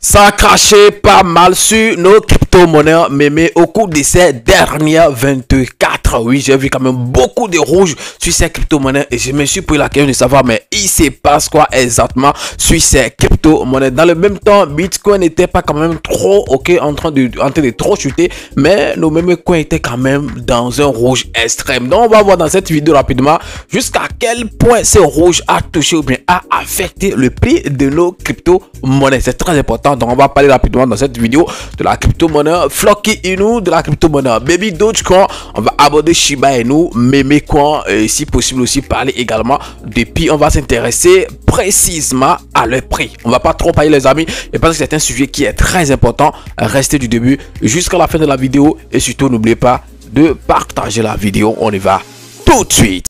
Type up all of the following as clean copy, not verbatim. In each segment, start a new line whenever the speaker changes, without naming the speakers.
Ça a craché pas mal sur nos crypto-monnaies, mais au cours de ces dernières 24, oui, j'ai vu quand même beaucoup de rouge sur ces crypto-monnaies et je me suis pris la question de savoir, mais il se passe quoi exactement sur ces crypto-monnaies. Dans le même temps, Bitcoin n'était pas quand même trop, en train de trop chuter, mais nos mêmes coins étaient quand même dans un rouge extrême. Donc, on va voir dans cette vidéo rapidement jusqu'à quel point ce rouge a touché ou bien a affecté le prix de nos crypto-monnaies. C'est très important. Donc, on va parler rapidement dans cette vidéo de la crypto-monnaie Floki Inu, de la crypto-monnaie Baby Dogecoin. On va aborder Shiba Inu, Memecoin, et si possible aussi parler également de Pi. On va s'intéresser précisément à leur prix. On va pas trop parler, les amis, et parce que c'est un sujet qui est très important. Restez du début jusqu'à la fin de la vidéo et surtout n'oubliez pas de partager la vidéo. On y va tout de suite.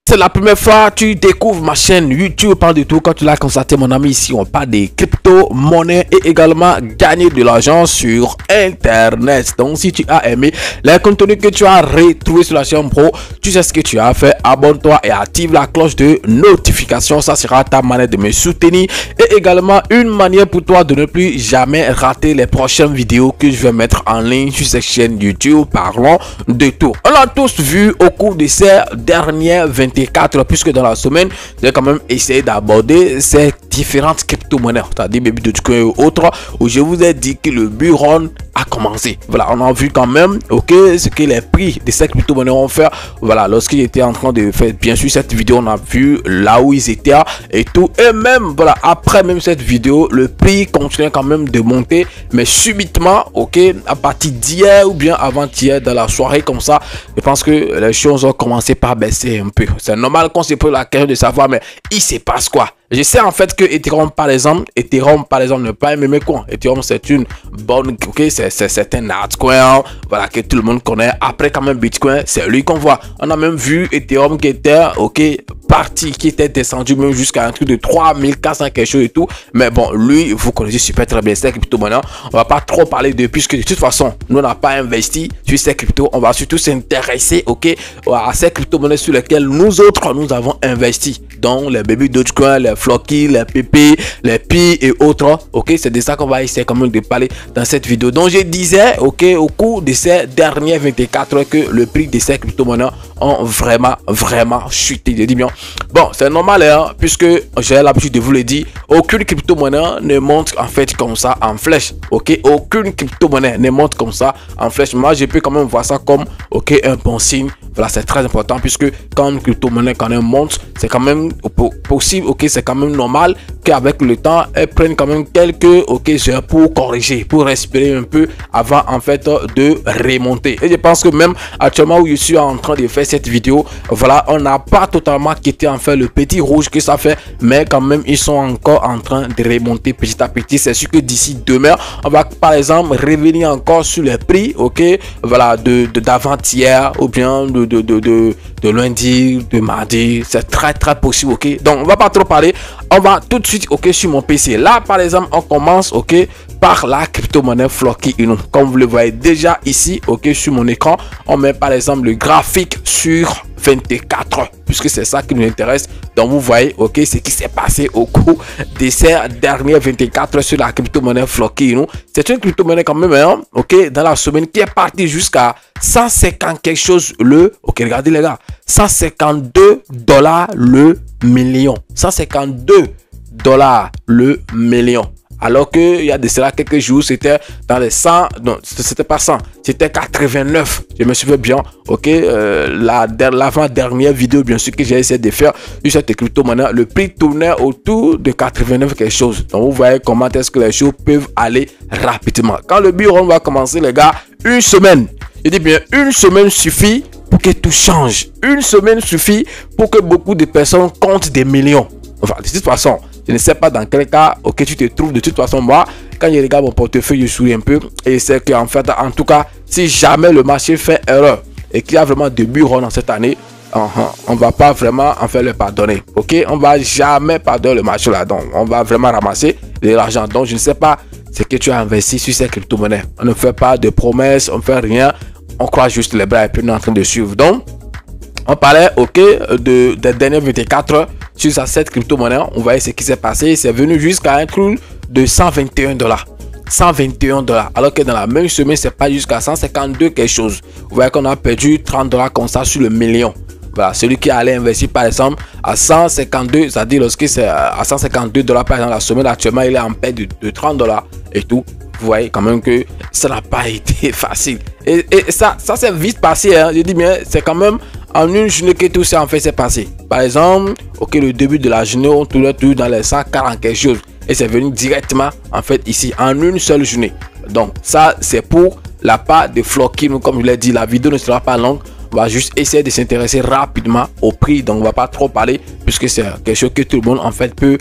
C'est la première fois que tu découvres ma chaîne YouTube, parle de tout. Quand tu l'as constaté, mon ami, ici on parle des crypto-monnaies et également gagner de l'argent sur internet. Donc si tu as aimé les contenus que tu as retrouvés sur la chaîne pro, tu sais ce que tu as fait, abonne-toi et active la cloche de notification. Ça sera ta manière de me soutenir et également une manière pour toi de ne plus jamais rater les prochaines vidéos que je vais mettre en ligne sur cette chaîne YouTube. Parlons de tout. On l'a tous vu au cours de ces dernières 24, puisque dans la semaine j'ai quand même essayé d'aborder ces différentes crypto-monnaies, c'est-à-dire Baby Dogecoin et autres, où je vous ai dit que le bull run a commencé. Voilà, on a vu quand même ce que les prix de ces crypto-monnaies ont fait. Voilà, lorsqu'ils étaient en train de faire bien sûr cette vidéo, on a vu là où ils étaient et tout, et même voilà, après même cette vidéo, le prix continuait quand même de monter, mais subitement, à partir d'hier ou bien avant-hier, dans la soirée comme ça, je pense que les choses ont commencé par baisser un peu. C'est normal qu'on se pose la question de savoir, mais il se passe quoi? Je sais en fait que Ethereum par exemple ne pas aimer quoi. Ethereum c'est une bonne, c'est un altcoin, voilà, que tout le monde connaît. Après quand même Bitcoin, c'est lui qu'on voit. On a même vu Ethereum qui était parti, qui était descendu même jusqu'à un truc de 3400 quelque chose et tout. Mais bon, lui, vous connaissez super très bien ces crypto-monnaies. On va pas trop parler de, puisque de toute façon, nous on n'a pas investi sur ces cryptos. On va surtout s'intéresser, à ces crypto-monnaies sur lesquelles nous autres, nous avons investi. Donc les Baby Dogecoin, les Floki, les PP, les Pi et autres. C'est de ça qu'on va essayer quand même de parler dans cette vidéo. Donc je disais, au cours de ces dernières 24 heures, que le prix de ces crypto-monnaies ont vraiment chuté. Je dis bien, bon, c'est normal, hein, puisque j'ai l'habitude de vous le dire, aucune crypto-monnaie ne monte en fait comme ça en flèche. Aucune crypto-monnaie ne monte comme ça en flèche. Moi, je peux quand même voir ça comme un bon signe. Voilà, c'est très important, puisque quand une crypto-monnaie quand même monte, c'est quand même possible, c'est quand même normal qu'avec le temps, elle prenne quand même quelques heures pour corriger, pour respirer un peu avant en fait de remonter. Et je pense que même actuellement où je suis en train de faire cette vidéo, voilà, on n'a pas totalement quitté en fait le petit rouge que ça fait, mais quand même ils sont encore en train de remonter petit à petit. C'est sûr que d'ici demain, on va par exemple revenir encore sur les prix, voilà, d'avant-hier ou bien de lundi, de mardi. C'est très possible, donc on va pas trop parler, on va tout de suite sur mon PC. Là par exemple on commence par la crypto-monnaie Floki Inu. Comme vous le voyez déjà ici, sur mon écran, on met par exemple le graphique sur 24 heures, puisque c'est ça qui nous intéresse. Donc vous voyez ce qui s'est passé au cours de ces dernières 24 heures sur la crypto-monnaie Floki Inu. C'est une crypto-monnaie quand même, hein, dans la semaine, qui est partie jusqu'à 150 quelque chose regardez les gars, 152 $ le million, 152 $ le million. Alors que il y a de cela quelques jours, c'était dans les 100, non, c'était pas 100, c'était 89. Je me souviens bien, l'avant-dernière vidéo, bien sûr, que j'ai essayé de faire sur cette crypto-monnaie, le prix tournait autour de 89 quelque chose. Donc, vous voyez comment est-ce que les choses peuvent aller rapidement. Quand le bull run va commencer, les gars, une semaine, je dis bien, une semaine suffit pour que tout change. Une semaine suffit pour que beaucoup de personnes comptent des millions. Enfin, de toute façon, je ne sais pas dans quel cas tu te trouves. De toute façon, moi, quand je regarde mon portefeuille, je souris un peu. Et c'est qu'en fait, en tout cas, si jamais le marché fait erreur et qu'il y a vraiment de bull run dans cette année, on va pas vraiment en faire le pardonner. On va jamais pardonner le marché là. Donc, on va vraiment ramasser de l'argent. Donc, je ne sais pas ce que tu as investi sur ces crypto-monnaies. On ne fait pas de promesses, on ne fait rien. on croise juste les bras et puis on est en train de suivre. Donc, on parlait, ok, des dernières 24 heures sur cette crypto-monnaie. On voyait ce qui s'est passé. C'est venu jusqu'à un trou de 121 $. 121 $. Alors que dans la même semaine, c'est pas jusqu'à 152 quelque chose. Vous voyez qu'on a perdu 30 $ comme ça sur le million. Voilà, celui qui allait investir par exemple à 152, c'est-à-dire lorsque c'est à 152 $ par exemple la semaine, actuellement il est en paix de 30 $ et tout. Vous voyez quand même que ça n'a pas été facile. Et ça c'est vite passé. Hein. Je dis bien, c'est quand même en une journée que tout ça en fait s'est passé. Par exemple, ok, le début de la journée, on tournait tout dans les 140 quelque chose. Et c'est venu directement en fait ici en une seule journée. Donc ça c'est pour la part de Floki. Comme je l'ai dit, la vidéo ne sera pas longue. On va juste essayer de s'intéresser rapidement au prix. Donc on va pas trop parler puisque c'est quelque chose que tout le monde en fait peut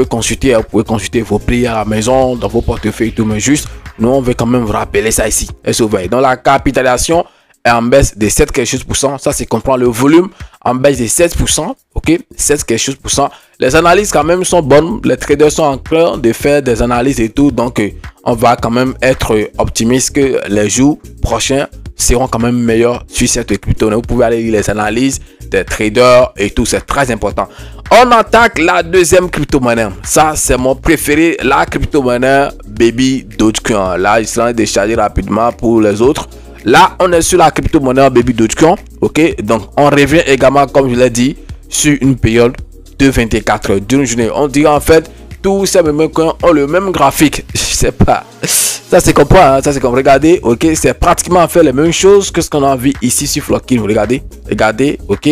consulter. Vous pouvez consulter vos prix à la maison, dans vos portefeuilles et tout. Mais juste, nous on veut quand même vous rappeler ça ici. Et surveille. Donc la capitalisation est en baisse de 7 quelque chose %. Ça c'est comprendre le volume en baisse de 7%. Ok, 7 quelque chose %. Les analyses quand même sont bonnes. Les traders sont en train de faire des analyses et tout. Donc on va quand même être optimiste que les jours prochains seront quand même meilleurs sur cette crypto. Vous pouvez aller lire les analyses des traders et tout. C'est très important. On attaque la deuxième crypto-monnaie. Ça c'est mon préféré. La crypto-monnaie Baby Dogecoin. Là, il sera déchargé rapidement pour les autres. Là, on est sur la crypto-monnaie Baby Dogecoin. Ok, donc on revient également, comme je l'ai dit, sur une période de 24 heures d'une journée. On dirait en fait tous ces mêmes coins ont le même graphique. Je sais pas. Ça c'est comprend, hein? Ça c'est comme regardez, ok, c'est pratiquement en fait les mêmes choses que ce qu'on a vu ici sur Floki. Regardez, ok,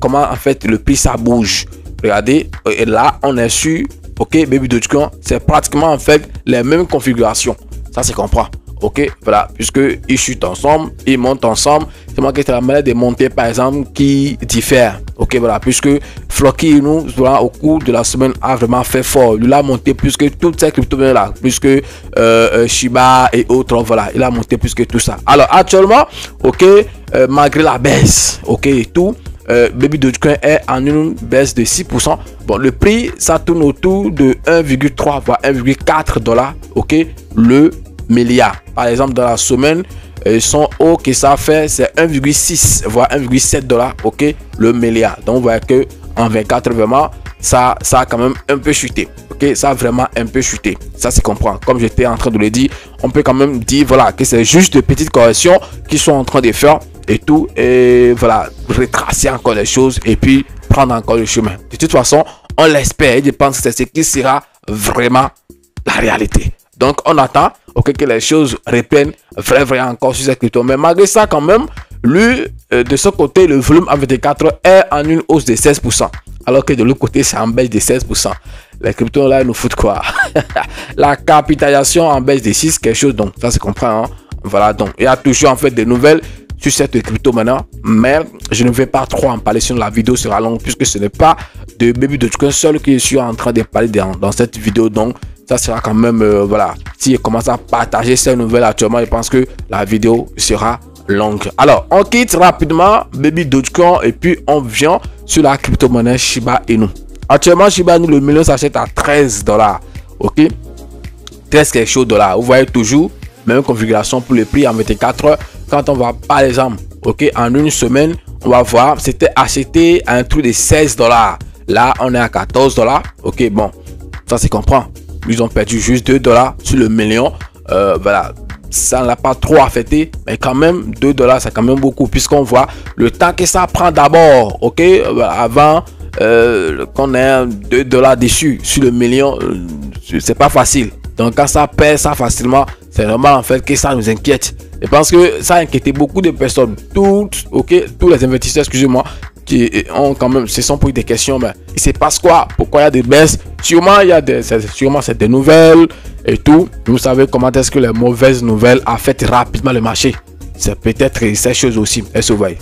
comment en fait le prix ça bouge. Regardez, et là on est sur, ok, Baby Dogecoin, c'est pratiquement en fait les mêmes configurations. Ça c'est comprend. Ok, voilà, puisque ils chutent ensemble, ils montent ensemble. C'est moi qui c'est la manière de monter par exemple qui diffère. Ok, voilà, puisque Floki nous voilà, au cours de la semaine a vraiment fait fort. Il a monté plus que toutes ces crypto-monnaies là, plus que Shiba et autres. Voilà, il a monté plus que tout ça. Alors actuellement, ok, malgré la baisse, ok et tout, Baby Dogecoin est en une baisse de 6%. Bon, le prix ça tourne autour de 1,3 voire 1,4 $. Ok, le milliard. Par exemple, dans la semaine, son haut que ça fait, c'est 1,6 voire 1,7 $. Ok, le milliard. Donc, vous voyez que en 24 vraiment, ça a quand même un peu chuté. Ok, ça a vraiment un peu chuté. Ça se comprend. Comme j'étais en train de le dire, on peut quand même dire voilà que c'est juste de petites corrections qui sont en train de faire et tout. Et voilà, retracer encore les choses et puis prendre encore le chemin. De toute façon, on l'espère. Je pense que c'est ce qui sera vraiment la réalité. Donc, on attend que les choses reprennent vrai encore sur cette crypto. Mais malgré ça, quand même, lui, de ce côté, le volume en 24 est en une hausse de 16%. Alors que de l'autre côté, c'est en baisse de 16%. Les cryptos, là, ils nous foutent quoi? La capitalisation en baisse de 6, quelque chose. Donc, ça se comprend. Hein? Voilà, donc, il y a toujours en fait des nouvelles sur cette crypto maintenant. Mais je ne vais pas trop en parler, sinon la vidéo sera longue, puisque ce n'est pas de Baby Dogecoin seul que je suis en train de parler dans cette vidéo. Donc, ça sera quand même, voilà, si je commence à partager ces nouvelles actuellement, je pense que la vidéo sera longue. Alors, on quitte rapidement Baby Dogecoin et puis on vient sur la crypto-monnaie Shiba Inu. Actuellement, Shiba Inu, le million s'achète à 13 $. Ok, 13 quelque chose $. Vous voyez toujours, même configuration pour le prix en 24 heures. Quand on va, par exemple, ok, en une semaine, on va voir, c'était acheté à un truc de 16 $. Là, on est à 14 $. Ok, bon, ça se comprend. Ils ont perdu juste 2 $ sur le million. Voilà, ça n'a pas trop affecté, mais quand même 2 $, c'est quand même beaucoup, puisqu'on voit le temps que ça prend d'abord, ok, avant qu'on ait 2 $ dessus sur le million, c'est pas facile. Donc quand ça perd ça facilement, c'est normal en fait que ça nous inquiète. Je pense que ça a inquiété beaucoup de personnes, tous les investisseurs, excusez-moi, qui ont quand même, se sont posé des questions, mais il se passe quoi? Pourquoi il y a des baisses? Sûrement c'est des nouvelles et tout. Vous savez comment est-ce que les mauvaises nouvelles affectent rapidement le marché. C'est peut-être ces choses aussi.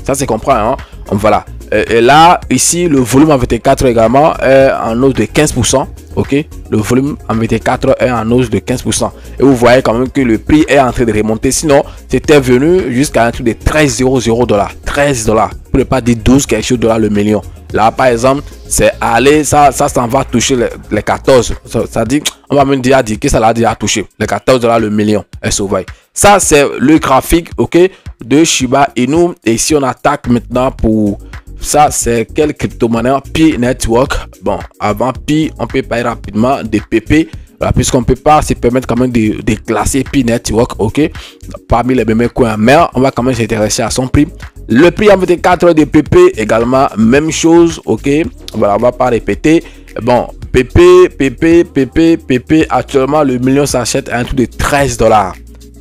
Ça se comprend, hein? Voilà. Et là, ici, le volume en 24 également est en hausse de 15%. Ok, le volume en 24 est en hausse de 15%. Et vous voyez quand même que le prix est en train de remonter. Sinon, c'était venu jusqu'à un truc de 13,00 $. 13 $, pour ne pas dire 12 quelque chose $ le million. Là, par exemple, c'est aller, ça va toucher les 14. Ça dit, on va même dire que ça l'a déjà touché. Les 14 $ le million. Ça, c'est le graphique, ok, de Shiba Inu. Et si on attaque maintenant pour ça, c'est quelle crypto-monnaie? Pi Network. Bon, avant Pi, on peut parler rapidement de PP. Voilà, puisqu'on peut pas se permettre quand même de classer Pi Network, ok, parmi les mêmes coins. Mais on va quand même s'intéresser à son prix. Le prix en 24 heures de PP également, même chose, ok. Voilà, on va pas répéter. Bon, PP, actuellement, le million s'achète à un truc de 13 $.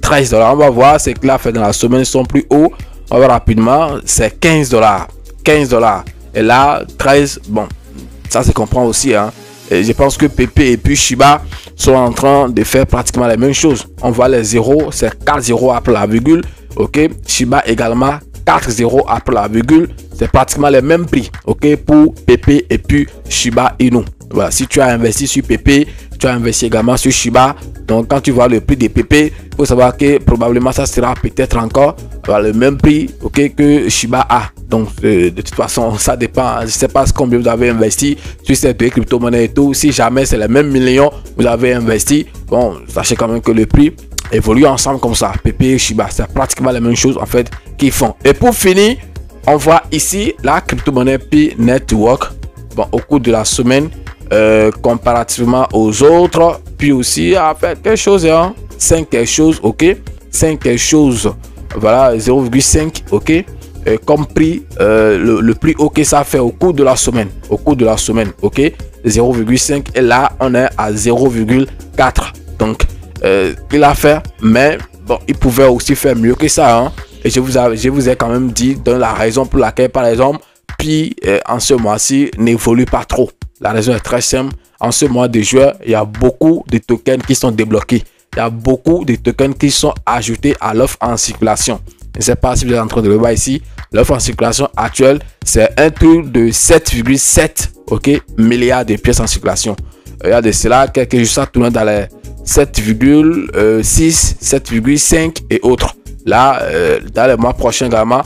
13 $. On va voir ce que là fait dans la semaine sont plus hauts. On va voir rapidement, c'est 15 $. 15 $. Et là, 13, bon, ça se comprend aussi, hein. Et je pense que PP et puis Shiba sont en train de faire pratiquement la même chose. On voit les zéros, c'est 4 0 après la virgule, ok. Shiba également 4 0 après la virgule, c'est pratiquement les mêmes prix, ok, pour PP et puis Shiba Inu. Voilà, si tu as investi sur PP, tu as investi également sur Shiba. Donc quand tu vois le prix des PP, il faut savoir que probablement ça sera peut-être encore le même prix, ok, que Shiba a. Donc de toute façon, ça dépend. Je sais pas combien vous avez investi sur ces deux crypto-monnaies et tout. Si jamais c'est les mêmes millions vous avez investi, bon, sachez quand même que le prix évolue ensemble comme ça. PP et Shiba, c'est pratiquement la même chose en fait qu'ils font. Et pour finir, on voit ici la crypto-monnaie Pi Network. Bon, au cours de la semaine, comparativement aux autres, puis aussi a fait quelque chose, hein, 5 quelque chose, ok, 5 quelque chose, voilà, 0,5, ok, comme prix, le prix, ok, ça fait au cours de la semaine, ok, 0,5, et là on est à 0,4. Donc il a fait, mais bon, il pouvait aussi faire mieux que ça, hein. Et je vous ai quand même dit dans la raison pour laquelle, par exemple, Pi en ce mois-ci n'évolue pas trop. La raison est très simple. En ce mois de juin, il y a beaucoup de tokens qui sont débloqués. Il y a beaucoup de tokens qui sont ajoutés à l'offre en circulation. Je ne sais pas si vous êtes en train de le voir ici. L'offre en circulation actuelle, c'est un truc de 7,7 milliards de pièces en circulation. Il y a de cela quelques jours, ça tourne dans les 7,6, 7,5 et autres. Là, dans les mois prochains également,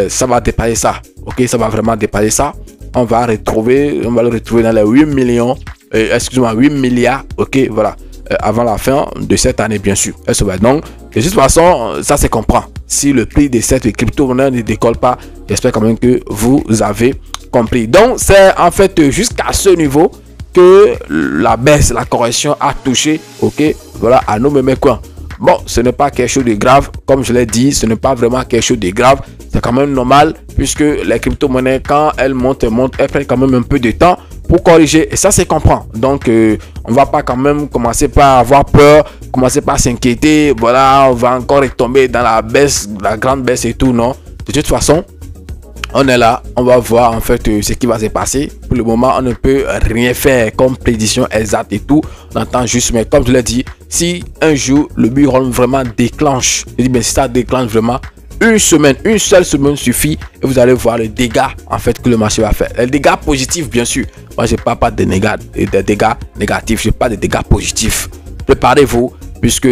ça va dépasser ça. Ok, ça va vraiment dépasser ça. On va le retrouver dans les 8 millions, 8 milliards, ok, voilà, avant la fin de cette année, bien sûr. Donc, de toute façon, ça se comprend. Si le prix de cette crypto-monnaie ne décolle pas, j'espère quand même que vous avez compris. Donc, c'est en fait jusqu'à ce niveau que la baisse, la correction a touché, ok, voilà, à nos mêmes coins. Bon, ce n'est pas quelque chose de grave, comme je l'ai dit, ce n'est pas vraiment quelque chose de grave. C'est quand même normal, puisque les crypto-monnaies, quand elles montent, elles prennent quand même un peu de temps pour corriger. Et ça, se comprend. Donc, on va pas quand même commencer par avoir peur, commencer par s'inquiéter. Voilà, on va encore retomber dans la baisse, la grande baisse et tout, non. De toute façon, on est là, on va voir en fait ce qui va se passer. Pour le moment, on ne peut rien faire comme prédiction exacte et tout. On entend juste, mais comme je l'ai dit, si un jour le bull vraiment déclenche, je dis bien si ça déclenche vraiment, une seule semaine suffit et vous allez voir les dégâts en fait que le marché va faire. Les dégâts positifs, bien sûr. Moi, je parle pas de dégâts négatifs, je parle de dégâts positifs. Préparez-vous puisque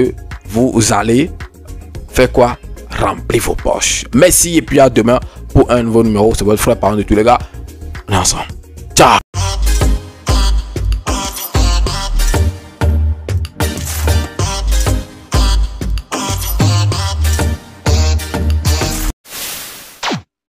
vous allez faire quoi? Remplir vos poches. Merci et puis à demain pour un nouveau numéro. C'est votre frère parent de tous les gars. On est ensemble.